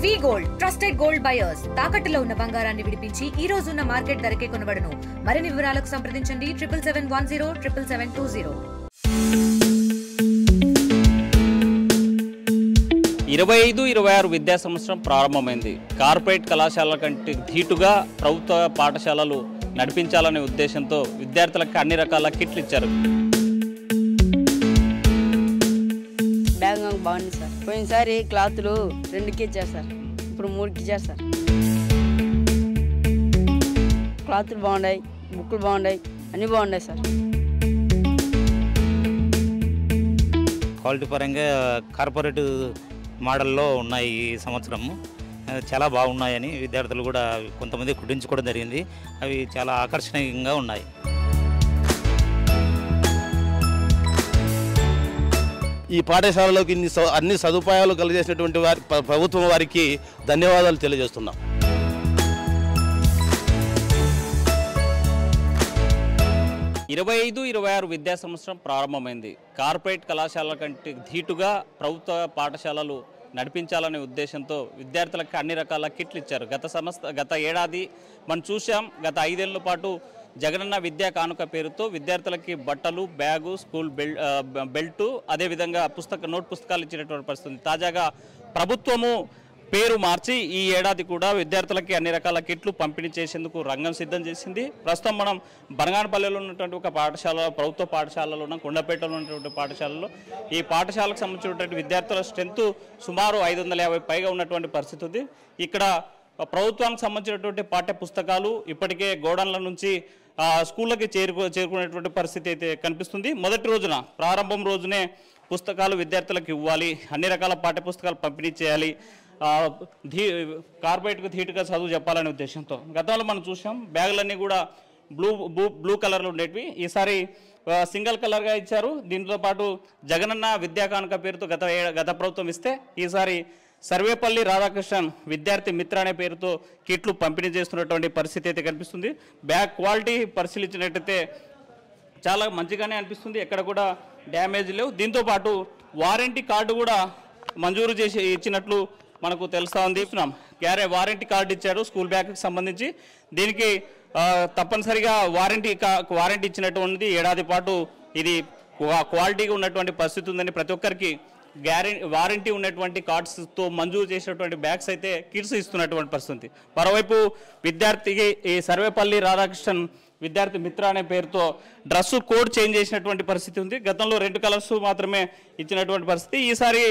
వి gold trusted gold buyers తాకట్టులో ఉన్న బంగారాన్ని విడిపించి ఈ రోజు ఉన్న మార్కెట్ ధరకే కొనబడును. మరిన్ని వివరాలకు సంప్రదించండి 7771077720. 25-26 విద్యా సంవత్సరం ప్రారంభమైంది. కార్పొరేట్ కళాశాలల కంటే ధీటుగా ప్రభుత్వ పాఠశాలలు నడిపించాలనే ఉద్దేశంతో విద్యార్థులకు అన్ని రకాల కిట్లు ఇచ్చారు. బ్యాగ్ బాగుంది సార్. పోయినసారి క్లాతులు 2కి ఇచ్చారు సార్, ఇప్పుడు 3కి ఇచ్చారు సార్. క్లాతులు బాగున్నాయి, బుక్కులు బాగున్నాయి, అన్నీ బాగున్నాయి సార్. క్వాలిటీ పరంగా కార్పొరేట్ మోడల్లో ఉన్నాయి. ఈ సంవత్సరం చాలా బాగున్నాయని విద్యార్థులు కూడా కొంతమంది కుట్టించుకోవడం జరిగింది. అవి చాలా ఆకర్షణీయంగా ఉన్నాయి. ఈ పాఠశాలలోకి అన్ని సదుపాయాలు కలిగేసినటువంటి ప్రభుత్వం వారికి ధన్యవాదాలు తెలియజేస్తున్నాం. ఈ 25-26 విద్యా సంవత్సరం ప్రారంభమైంది. కార్పొరేట్ కళాశాలల కంటే ధీటుగా ప్రభుత్వ పాఠశాలలు నడిపించాలనే ఉద్దేశంతో విద్యార్థులకు అన్ని రకాల కిట్లు ఇచ్చారు. గత ఏడాది మనం చూసాం. గత 5 ఏళ్ల పాటు జగనన్న విద్యా కానుక పేరుతో విద్యార్థులకి బట్టలు, బ్యాగు, స్కూల్ బెల్టు, అదేవిధంగా నోట్ పుస్తకాలు ఇచ్చినటువంటి పరిస్థితి. తాజాగా ప్రభుత్వము పేరు మార్చి ఈ ఏడాది కూడా విద్యార్థులకి అన్ని రకాల కిట్లు పంపిణీ చేసేందుకు రంగం సిద్ధం చేసింది. ప్రస్తుతం మనం బనగానపల్లిలో ఉన్నటువంటి ఒక పాఠశాల, ప్రభుత్వ పాఠశాలలో ఉన్న కొండపేటలో ఉన్నటువంటి పాఠశాలలో ఈ పాఠశాలకు సంబంధించినటువంటి విద్యార్థుల స్ట్రెంత్ సుమారు 550 పైగా ఉన్నటువంటి పరిస్థితి ఉంది. ఇక్కడ ప్రభుత్వానికి సంబంధించినటువంటి పాఠ్య పుస్తకాలు ఇప్పటికే గోడౌన్ల నుంచి స్కూళ్ళకి చేరుకునేటువంటి పరిస్థితి అయితే కనిపిస్తుంది. మొదటి రోజున, ప్రారంభం రోజునే పుస్తకాలు విద్యార్థులకు ఇవ్వాలి, అన్ని రకాల పాఠ్య పుస్తకాలు పంపిణీ చేయాలి, కార్పొరేట్కు ధీటుగా చదువు చెప్పాలనే ఉద్దేశంతో గతంలో మనం చూసాం. బ్యాగులన్నీ కూడా బ్లూ కలర్లో ఉండేటివి. ఈసారి సింగిల్ కలర్గా ఇచ్చారు. దీంతో పాటు జగనన్న విద్యా కానుక పేరుతో గత ప్రభుత్వం ఇస్తే ఈసారి సర్వేపల్లి రాధాకృష్ణన్ విద్యార్థి మిత్ర అనే పేరుతో కిట్లు పంపిణీ చేస్తున్నటువంటి పరిస్థితి అయితే కనిపిస్తుంది. బ్యాగ్ క్వాలిటీ పరిశీలించినట్టయితే చాలా మంచిగానే అనిపిస్తుంది, ఎక్కడ కూడా డ్యామేజ్ లేవు. దీంతోపాటు వారంటీ కార్డు కూడా మంజూరు చేసి ఇచ్చినట్లు మనకు తెలుస్తూ ఉంది. వారంటీ కార్డు ఇచ్చారు స్కూల్ బ్యాగ్కి సంబంధించి. దీనికి తప్పనిసరిగా వారంటీ ఇచ్చినటువంటి ఏడాది పాటు ఇది క్వాలిటీగా ఉన్నటువంటి పరిస్థితి ఉందని ప్రతి ఒక్కరికి వారంటీ ఉన్నటువంటి కార్డ్స్తో మంజూరు చేసినటువంటి బ్యాగ్స్ అయితే కిట్స్ ఇస్తున్నటువంటి పరిస్థితి. మరోవైపు విద్యార్థికి ఈ సర్వేపల్లి రాధాకృష్ణన్ విద్యార్థి మిత్ర అనే పేరుతో డ్రెస్సు కోడ్ చేంజ్ చేసినటువంటి పరిస్థితి ఉంది. గతంలో 2 కలర్స్ మాత్రమే ఇచ్చినటువంటి పరిస్థితి. ఈసారి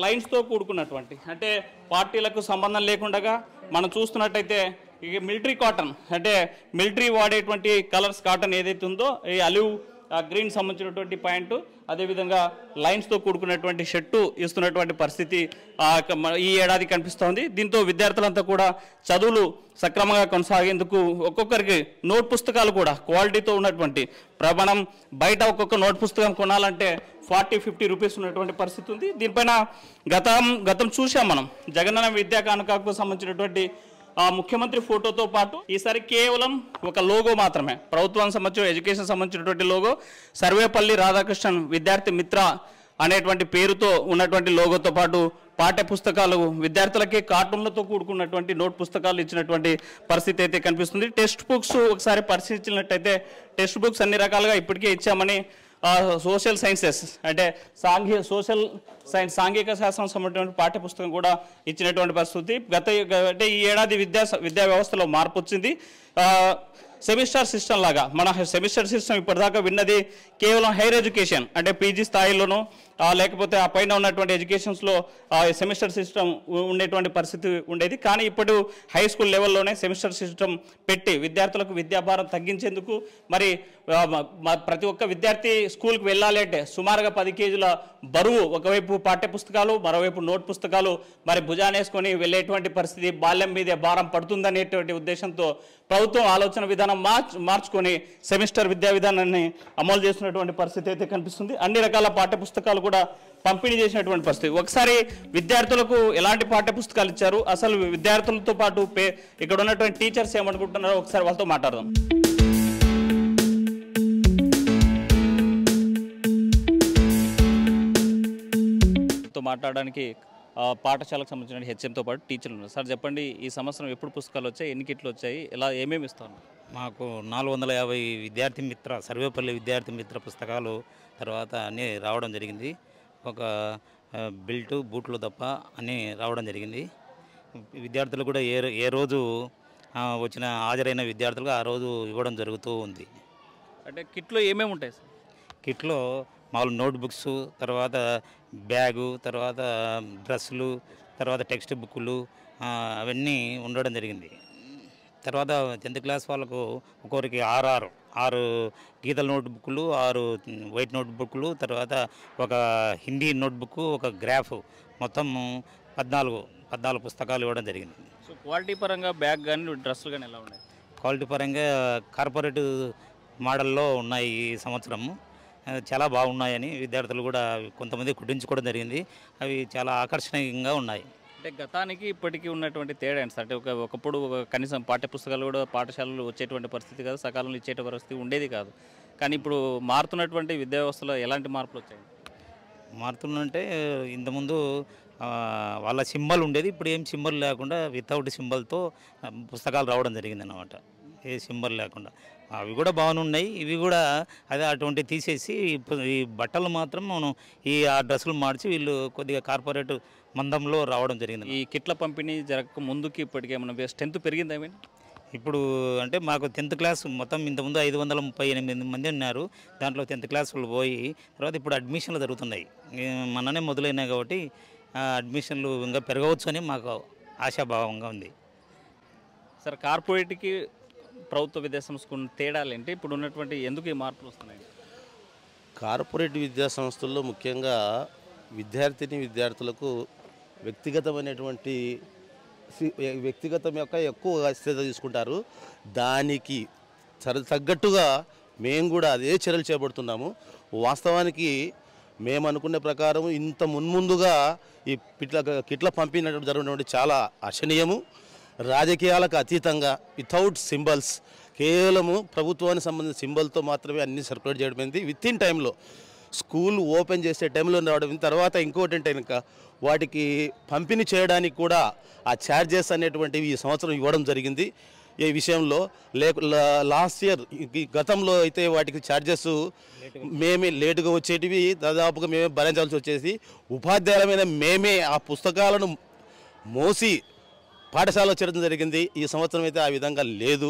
లైన్స్తో కూడుకున్నటువంటి, అంటే పార్టీలకు సంబంధం లేకుండా మనం చూస్తున్నట్టయితే ఇక మిలిటరీ కాటన్, అంటే మిలిటరీ వాడేటువంటి కలర్స్ కాటన్ ఏదైతే ఉందో ఈ అలివ్ గ్రీన్ సంబంధించినటువంటి ప్యాంటు, అదేవిధంగా లైన్స్తో కూడుకున్నటువంటి షర్టు ఇస్తున్నటువంటి పరిస్థితి ఈ ఏడాది కనిపిస్తోంది. దీంతో విద్యార్థులంతా కూడా చదువులు సక్రమంగా కొనసాగేందుకు ఒక్కొక్కరికి నోట్ పుస్తకాలు కూడా క్వాలిటీతో ఉన్నటువంటి, మనం బయట ఒక్కొక్క నోట్ పుస్తకం కొనాలంటే 40-50 రూపీస్ ఉన్నటువంటి పరిస్థితి ఉంది. దీనిపైన గతం చూసాం మనం. జగనన్న విద్యా కానుకకు సంబంధించినటువంటి ముఖ్యమంత్రి ఫోటోతో పాటు ఈసారి కేవలం ఒక లోగో మాత్రమే, ప్రభుత్వానికి సంబంధించిన ఎడ్యుకేషన్ సంబంధించినటువంటి లోగో, సర్వేపల్లి రాధాకృష్ణన్ విద్యార్థి మిత్ర అనేటువంటి పేరుతో ఉన్నటువంటి లోగోతో పాటు పాఠ్య పుస్తకాలు విద్యార్థులకి కార్టూన్లతో కూడుకున్నటువంటి నోట్ పుస్తకాలు ఇచ్చినటువంటి పరిస్థితి అయితే కనిపిస్తుంది. టెక్స్ట్ బుక్స్ ఒకసారి పరిశీలించినట్టయితే టెక్స్ట్ బుక్స్ అన్ని రకాలుగా ఇప్పటికే ఇచ్చామని సోషల్ సైన్సెస్, అంటే సాంఘిక శాస్త్రం సంబంధించిన పాఠ్య పుస్తకం కూడా ఇచ్చినటువంటి పరిస్థితి. అంటే ఈ ఏడాది విద్యా వ్యవస్థలో మార్పు వచ్చింది. సెమిస్టర్ సిస్టమ్ లాగా, మన సెమిస్టర్ సిస్టమ్ ఇప్పటిదాకా విన్నది కేవలం హైయర్ ఎడ్యుకేషన్, అంటే పీజీ స్థాయిలోనూ లేకపోతే ఆ పైన ఉన్నటువంటి ఎడ్యుకేషన్స్లో సెమిస్టర్ సిస్టమ్ ఉండేటువంటి పరిస్థితి ఉండేది. కానీ ఇప్పుడు హై స్కూల్ లెవెల్లోనే సెమిస్టర్ సిస్టమ్ పెట్టి విద్యార్థులకు విద్యాభారం తగ్గించేందుకు, మరి ప్రతి ఒక్క విద్యార్థి స్కూల్కి వెళ్ళాలి అంటే సుమారుగా 10 కేజీల బరువు, ఒకవైపు పాఠ్య పుస్తకాలు, మరోవైపు నోట్ పుస్తకాలు మరి భుజానేసుకొని వెళ్ళేటువంటి పరిస్థితి, బాల్యం మీదే భారం పడుతుందనేటువంటి ఉద్దేశంతో ప్రభుత్వం ఆలోచన విధానం మార్చుకొని సెమిస్టర్ విద్యా విధానాన్ని అమలు చేస్తున్నటువంటి పరిస్థితి అయితే కనిపిస్తుంది. అన్ని రకాల పాఠ్య పుస్తకాలు కూడా పంపిణీ చేసినటువంటి పరిస్థితి. ఒకసారి విద్యార్థులకు ఎలాంటి పాఠ్య పుస్తకాలు ఇచ్చారు, అసలు విద్యార్థులతో పాటు ఇక్కడ ఉన్నటువంటి టీచర్స్ ఏమనుకుంటున్నారో ఒకసారి వాళ్ళతో మాట్లాడదాం. మాట్లాడడానికి పాఠశాలకు సంబంధించిన హెచ్ఎంతో పాటు టీచర్లు ఉన్నారు. సార్ చెప్పండి, ఈ సంవత్సరం ఎప్పుడు పుస్తకాలు వచ్చాయి, ఎన్ని కిట్లు వచ్చాయి, ఎలా ఏమేమి ఇస్తాను? మాకు 450 విద్యార్థి మిత్ర సర్వేపల్లి విద్యార్థి మిత్ర పుస్తకాలు తర్వాత అన్నీ రావడం జరిగింది. ఒక బెల్టు బూట్లు తప్ప అన్నీ రావడం జరిగింది. విద్యార్థులు కూడా ఏ రోజు వచ్చిన హాజరైన విద్యార్థులకు ఆ రోజు ఇవ్వడం జరుగుతూ ఉంది. అంటే కిట్లో ఏమేమి ఉంటాయి సార్? కిట్లో మామూలు నోట్బుక్స్, తర్వాత బ్యాగు, తర్వాత డ్రెస్సులు, తర్వాత టెక్స్ట్ బుక్లు అవన్నీ ఉండడం జరిగింది. తర్వాత 10th క్లాస్ వాళ్ళకు ఒక్కొక్కరికి 6 గీతల నోట్బుక్లు, 6 వైట్ నోట్బుక్లు, తర్వాత ఒక హిందీ నోట్బుక్, ఒక గ్రాఫ్, మొత్తం 14 పుస్తకాలు ఇవ్వడం జరిగింది. సో క్వాలిటీ పరంగా బ్యాగ్ కానీ డ్రెస్సులు కానీ ఎలా ఉన్నాయి? క్వాలిటీ పరంగా కార్పొరేట్ మోడల్లో ఉన్నాయి ఈ సంవత్సరము. చాలా బాగున్నాయని విద్యార్థులు కూడా కొంతమంది కుట్టించుకోవడం జరిగింది. అవి చాలా ఆకర్షణీయంగా ఉన్నాయి. అంటే గతానికి ఇప్పటికీ ఉన్నటువంటి తేడా ఏంటి సార్? అంటే ఒకప్పుడు కనీసం పాఠ్య పుస్తకాలు కూడా పాఠశాలలు వచ్చేటువంటి పరిస్థితి కాదు, సకాలంలో ఇచ్చేట పరిస్థితి ఉండేది కాదు. కానీ ఇప్పుడు మారుతున్నటువంటి విద్యా వ్యవస్థలో ఎలాంటి మార్పులు వచ్చాయి? మారుతుందంటే ఇంతకుముందు వాళ్ళ సింబల్ ఉండేది, ఇప్పుడు ఏం సింబల్ లేకుండా వితౌట్ సింబల్తో పుస్తకాలు రావడం జరిగింది అన్నమాట. ఏ సింబల్ లేకుండా అవి కూడా బాగున్నాయి. ఇవి కూడా అదే అటువంటివి తీసేసి ఈ బట్టలు మాత్రం మనం ఆ డ్రెస్సులు మార్చి వీళ్ళు కొద్దిగా కార్పొరేట్ మందంలో రావడం జరిగింది. ఈ కిట్ల పంపిణీ జరగక ముందుకి ఇప్పటికే మనం స్ట్రెంత్ పెరిగింది. ఐ మీన్ ఇప్పుడు అంటే మాకు 10th క్లాస్ మొత్తం ఇంతకుముందు 538 మంది ఉన్నారు. దాంట్లో 10th క్లాస్ వాళ్ళు పోయి తర్వాత ఇప్పుడు అడ్మిషన్లు జరుగుతున్నాయి. మననే మొదలైనాయి కాబట్టి అడ్మిషన్లు ఇంకా పెరగవచ్చు అని మాకు ఆశాభావంగా ఉంది. సార్, కార్పొరేట్కి ప్రభుత్వ విద్యాసంస్థకు తేడాలు ఏంటి? ఇప్పుడు ఉన్నటువంటి ఎందుకు ఈ మార్పులు వస్తున్నాయి? కార్పొరేట్ విద్యా సంస్థల్లో ముఖ్యంగా విద్యార్థులకు వ్యక్తిగతం యొక్క ఎక్కువ శ్రద్ధ తీసుకుంటారు. దానికి తగ్గట్టుగా మేము కూడా అదే చర్యలు చేపడుతున్నాము. వాస్తవానికి మేము అనుకునే ప్రకారం ఇంత మున్ముందుగా ఈ కిట్ల పంపిణీ జరగడం చాలా హర్షణీయము. రాజకీయాలకు అతీతంగా వితౌట్ సింబల్స్, కేవలము ప్రభుత్వానికి సంబంధించిన సింబల్తో మాత్రమే అన్ని సర్క్యులేట్ చేయడమైంది. విత్ ఇన్ టైంలో స్కూల్ ఓపెన్ చేసే టైంలో రావడం. తర్వాత ఇంకోటి అంటే ఇంకా వాటికి పంపిణీ చేయడానికి కూడా ఆ ఛార్జెస్ అనేటువంటివి ఈ సంవత్సరం ఇవ్వడం జరిగింది. ఈ విషయంలో లాస్ట్ ఇయర్ గతంలో అయితే వాటికి ఛార్జెస్ మేమే లేటుగా వచ్చేటివి, దాదాపుగా మేమే భరించాల్సి వచ్చేసి ఉపాధ్యాయులమైన మేమే ఆ పుస్తకాలను మోసి పాఠశాలలో చేరడం జరిగింది. ఈ సంవత్సరం అయితే ఆ విధంగా లేదు.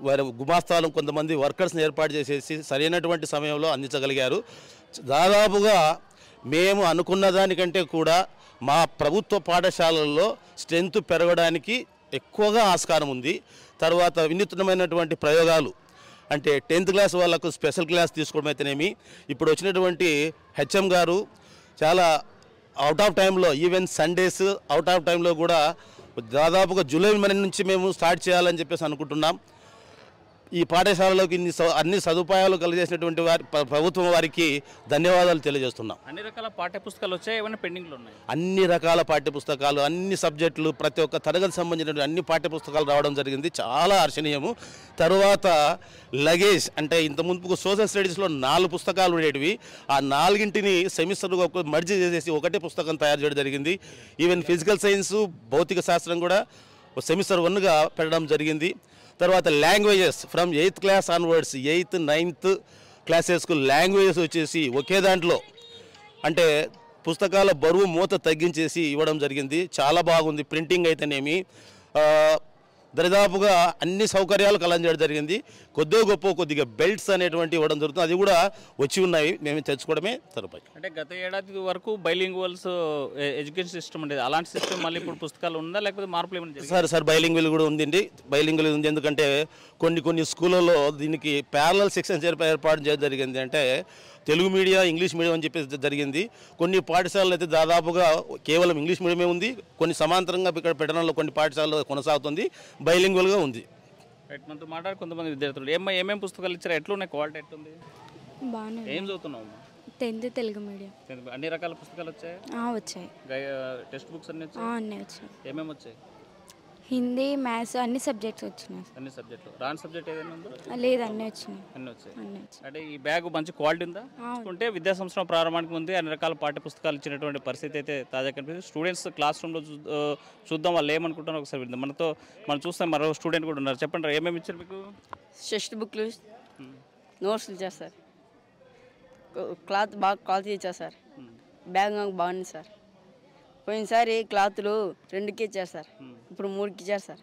వారి గుమాస్తాలను కొంతమంది వర్కర్స్ని ఏర్పాటు చేసేసి సరైనటువంటి సమయంలో అందించగలిగారు. దాదాపుగా మేము అనుకున్న దానికంటే కూడా మా ప్రభుత్వ పాఠశాలల్లో స్ట్రెంత్ పెరగడానికి ఎక్కువగా ఆస్కారం ఉంది. తర్వాత వినూత్నమైనటువంటి ప్రయోగాలు అంటే 10th క్లాస్ వాళ్ళకు స్పెషల్ క్లాస్ తీసుకోవడం అయితేనేమి, ఇప్పుడు వచ్చినటువంటి హెచ్ఎం గారు చాలా అవుట్ ఆఫ్ టైంలో, ఈవెన్ సండేస్ అవుట్ ఆఫ్ టైంలో కూడా దాదాపుగా జూలై నుంచి మేము స్టార్ట్ చేయాలని చెప్పేసి అనుకుంటున్నాం. ఈ పాఠశాలలోకి అన్ని సదుపాయాలు కలిగేసినటువంటి ప్రభుత్వం వారికి ధన్యవాదాలు తెలియజేస్తున్నాం. అన్ని రకాల పాఠ్య పుస్తకాలు వచ్చాయి, ఏమైనా పెండింగ్లు ఉన్నాయి? అన్ని రకాల పాఠ్యపుస్తకాలు, అన్ని సబ్జెక్టులు, ప్రతి ఒక్క తరగతి సంబంధించిన అన్ని పాఠ్యపుస్తకాలు రావడం జరిగింది. చాలా హర్షణీయము. తర్వాత లగేజ్ అంటే ఇంతకుముందు సోషల్ స్టడీస్లో 4 పుస్తకాలు ఉండేటివి, ఆ 4ని సెమిస్టర్ మర్జీ చేసేసి ఒకటే పుస్తకం తయారు చేయడం జరిగింది. ఈవెన్ ఫిజికల్ సైన్స్, భౌతిక శాస్త్రం కూడా సెమిస్టర్ 1గా పెట్టడం జరిగింది. తర్వాత languages from 8th class onwards 8th 9th క్లాసెస్కు లాంగ్వేజెస్ వచ్చేసి ఒకే దాంట్లో అంటే పుస్తకాల బరువు మూత తగ్గించేసి ఇవ్వడం జరిగింది. చాలా బాగుంది. ప్రింటింగ్ అయితేనేమి దరిదాపుగా అన్ని సౌకర్యాలు కలంజేయడం జరిగింది. కొద్దిగా బెల్ట్స్ అనేటువంటి ఇవ్వడం జరుగుతుంది. అది కూడా వచ్చి ఉన్నాయి, మేము తెచ్చుకోవడమే సరిపోయి. అంటే గత ఏడాది వరకు బైలింగ్వల్స్ ఎడ్యుకేషన్ సిస్టమ్ ఉండేది, అలాంటి సిస్టమ్ మళ్ళీ ఇప్పుడు పుస్తకాలు ఉందా లేకపోతే మార్పులు ఏమైనా? సార్ బైలింగ్వల్ కూడా ఉందండి. బైలింగ్వల్ ఉంది, ఎందుకంటే కొన్ని స్కూళ్ళలో దీనికి ప్యారలల్ సెక్షన్స్ ఏర్పాటు చేయడం జరిగింది. అంటే తెలుగు మీడియం, ఇంగ్లీష్ మీడియం అని చెప్పేసి జరిగింది. కొన్ని పాఠశాలలు అయితే దాదాపుగా కేవలం ఇంగ్లీష్ మీడియమే ఉంది. కొన్ని సమాంతరంగా ఇక్కడ పెట్టడంలో కొన్ని పాఠశాలలో కొనసాగుతుంది, బైలింగ్వల్గా ఉంది. మనతో మాట్లాడి కొంతమంది విద్యార్థులు ఏమేమి పుస్తకాలు ఇచ్చారు, ఎట్లున్నాయి, క్వాలిటీ ఎట్లుంది? బాగానే. ఏం చదువుతున్నావు? 10th Telugu medium. అన్ని రకాల పుస్తకాలు వచ్చాయి? వచ్చాయి. టెక్స్ట్ బుక్స్ అన్నీ అన్నీ వచ్చాయి. ఏమేమి వచ్చాయి? హిందీ మ్యాథ్స్ అన్ని సబ్జెక్ట్స్ వచ్చినాయి. అన్ని సబ్జెక్టులు. రాని సబ్జెక్ట్ ఏదైనా ఉందా? లేదు, అన్నీ వచ్చినాయి. అన్నీ వచ్చాయి. అన్నీ వచ్చాయి. అంటే ఈ బ్యాగ్ మంచి క్వాలిటీ ఉందా? ఉంటే విద్యా సంవత్సరం ప్రారంభానికి ముందే అన్ని రకాల పాఠ్య పుస్తకాలు ఇచ్చినటువంటి పరిస్థితి అయితే తాజా కనిపిస్తుంది. స్టూడెంట్స్ క్లాస్ రూమ్లో చూద్దాం వాళ్ళు ఏమనుకుంటారో ఒకసారి విందాం. మనం చూస్తాం మరో స్టూడెంట్ కూడా ఉన్నారు. చెప్పండి ఏమేమి ఇచ్చారు మీకు? టెక్స్ట్ బుక్లు, నోట్స్లు ఇచ్చారు సార్. క్లాత్ బాగా క్వాలిటీ ఇచ్చారు సార్. బ్యాగ్ బాగుంది సార్. పోయినసారి క్లాతులు 2కి ఇచ్చారు సార్, ఇప్పుడు 3కి ఇచ్చారు సార్.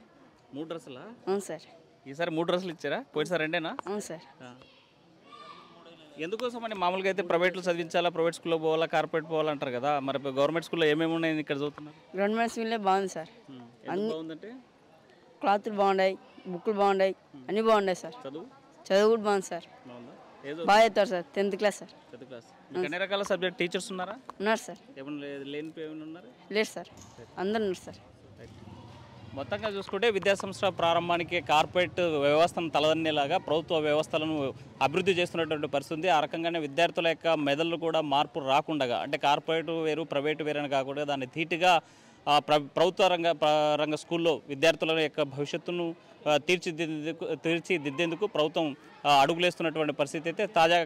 3 డ్రెస్సులా? అవును సార్. ఈసారి 3 డ్రెస్సులు ఇచ్చారా? పోయినసారి 2ఏనా? అవును సార్. ఎందుకోసం అని మామూలుగా అయితే ప్రైవేట్లో చదివించాలా, ప్రైవేట్ స్కూల్లో పోవాలా, కార్పొరేట్ పోవాలంటారు కదా. మరి గవర్నమెంట్ స్కూల్లో ఏమేమి ఉన్నాయి ఇక్కడ చదువుతున్నారు? గవర్నమెంట్ స్కూల్లో బాగుంది సార్. బాగుందంటే క్లాతులు బాగున్నాయి, బుక్కులు బాగున్నాయి, అన్నీ బాగున్నాయి సార్. చదువు కూడా బాగుంది సార్. బాగా చెప్తారు sir. 10th class sir. 10th class. అన్ని రకాల సబ్జెక్ట్ టీచర్స్ ఉన్నారా? ఉన్నారు సార్. ఏమన్నా లేని ఏమైనా ఉన్నారు? లేదు సార్, అందరు ఉన్నారు సార్. మొత్తంగా చూసుకుంటే విద్యా సంవత్సర ప్రారంభానికి కార్పొరేట్ వ్యవస్థను తలదన్నేలాగా ప్రభుత్వ వ్యవస్థలను అభివృద్ధి చేస్తున్నటువంటి పరిస్థితి ఉంది. ఆ రకంగానే విద్యార్థుల యొక్క మెదళ్ళు కూడా మార్పు రాకుండా, అంటే కార్పొరేట్ వేరు ప్రైవేటు వేరు అని కాకుండా దాన్ని ధీటుగా ప్రభుత్వ రంగ స్కూల్లో విద్యార్థుల యొక్క భవిష్యత్తును తీర్చిదిద్దేందుకు ప్రభుత్వం అడుగులేస్తున్నటువంటి పరిస్థితి అయితే తాజాగా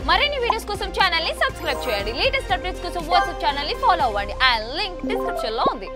మరిన్ని వీడియోస్ కోసం ఛానల్ ని సబ్స్క్రైబ్ చేయండి. లేటెస్ట్ అప్డేట్స్ కోసం వాట్సాప్ ఛానల్ ని ఫాలో అవ్వండి. ఆ లింక్ డిస్క్రిప్షన్ లో ఉంది.